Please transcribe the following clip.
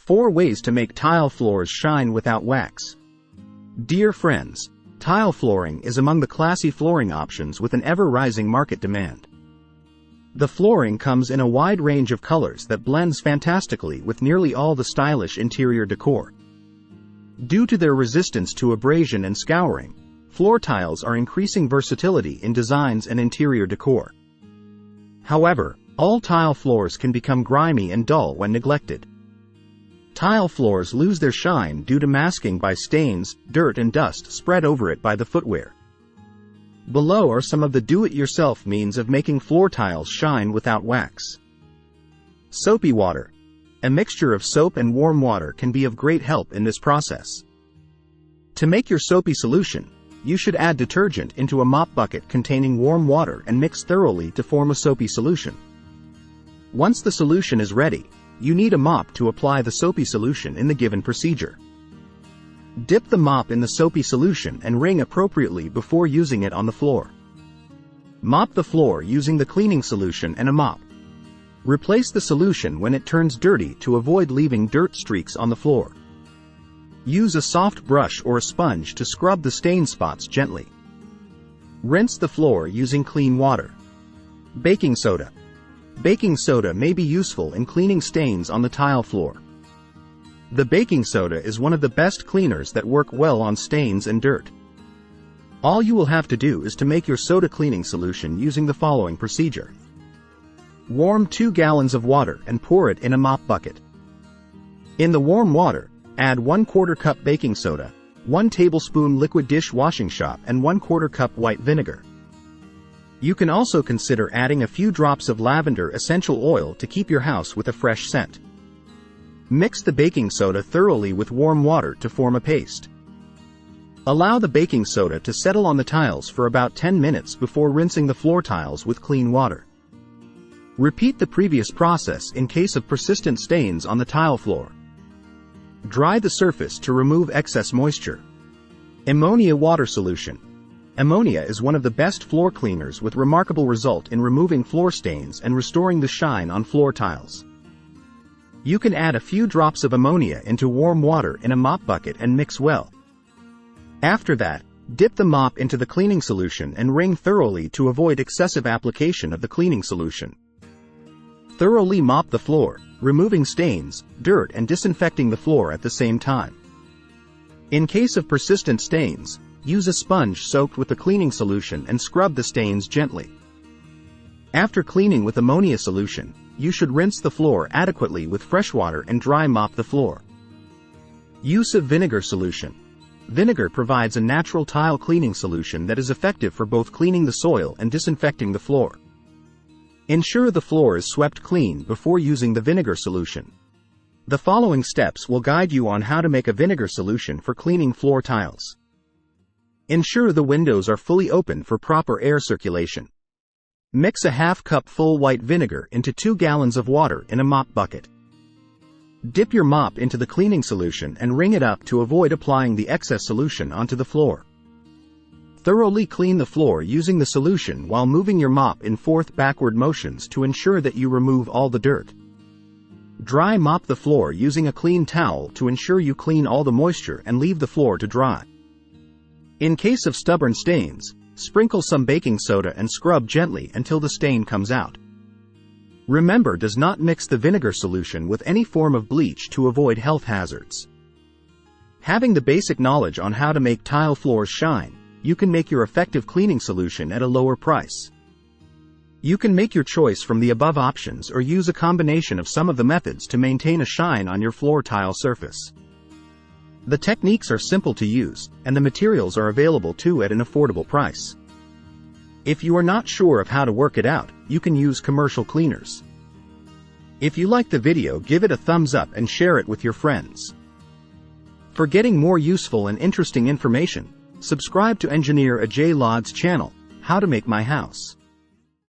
4 ways to make tile floors shine without wax. Dear friends, tile flooring is among the classy flooring options with an ever-rising market demand. The flooring comes in a wide range of colors that blends fantastically with nearly all the stylish interior decor. Due to their resistance to abrasion and scouring, floor tiles are increasing versatility in designs and interior decor. However, all tile floors can become grimy and dull when neglected. Tile floors lose their shine due to masking by stains, dirt and dust spread over it by the footwear. Below are some of the do-it-yourself means of making floor tiles shine without wax. Soapy water. A mixture of soap and warm water can be of great help in this process. To make your soapy solution, you should add detergent into a mop bucket containing warm water and mix thoroughly to form a soapy solution. Once the solution is ready, you need a mop to apply the soapy solution in the given procedure. Dip the mop in the soapy solution and wring appropriately before using it on the floor. Mop the floor using the cleaning solution and a mop. Replace the solution when it turns dirty to avoid leaving dirt streaks on the floor. Use a soft brush or a sponge to scrub the stain spots gently. Rinse the floor using clean water. Baking soda. Baking soda may be useful in cleaning stains on the tile floor. The baking soda is one of the best cleaners that work well on stains and dirt. All you will have to do is to make your soda cleaning solution using the following procedure. Warm 2 gallons of water and pour it in a mop bucket. In the warm water, add 1/4 cup baking soda, 1 tablespoon liquid dish washing soap and 1/4 cup white vinegar. You can also consider adding a few drops of lavender essential oil to keep your house with a fresh scent. Mix the baking soda thoroughly with warm water to form a paste. Allow the baking soda to settle on the tiles for about 10 minutes before rinsing the floor tiles with clean water. Repeat the previous process in case of persistent stains on the tile floor. Dry the surface to remove excess moisture. Ammonia water solution. Ammonia is one of the best floor cleaners with remarkable result in removing floor stains and restoring the shine on floor tiles. You can add a few drops of ammonia into warm water in a mop bucket and mix well. After that, dip the mop into the cleaning solution and wring thoroughly to avoid excessive application of the cleaning solution. Thoroughly mop the floor, removing stains, dirt and disinfecting the floor at the same time. In case of persistent stains, use a sponge soaked with the cleaning solution and scrub the stains gently. After cleaning with ammonia solution, you should rinse the floor adequately with fresh water and dry mop the floor. Use of vinegar solution. Vinegar provides a natural tile cleaning solution that is effective for both cleaning the soil and disinfecting the floor. Ensure the floor is swept clean before using the vinegar solution. The following steps will guide you on how to make a vinegar solution for cleaning floor tiles. Ensure the windows are fully open for proper air circulation. Mix a half cup full white vinegar into 2 gallons of water in a mop bucket. Dip your mop into the cleaning solution and wring it up to avoid applying the excess solution onto the floor. Thoroughly clean the floor using the solution while moving your mop in forth backward motions to ensure that you remove all the dirt. Dry mop the floor using a clean towel to ensure you clean all the moisture and leave the floor to dry. In case of stubborn stains, sprinkle some baking soda and scrub gently until the stain comes out. Remember, does not mix the vinegar solution with any form of bleach to avoid health hazards. Having the basic knowledge on how to make tile floors shine, you can make your effective cleaning solution at a lower price. You can make your choice from the above options or use a combination of some of the methods to maintain a shine on your floor tile surface. The techniques are simple to use, and the materials are available too at an affordable price. If you are not sure of how to work it out, you can use commercial cleaners. If you like the video, give it a thumbs up and share it with your friends. For getting more useful and interesting information, subscribe to Engineer Ajay Lod's channel, How to Make My House.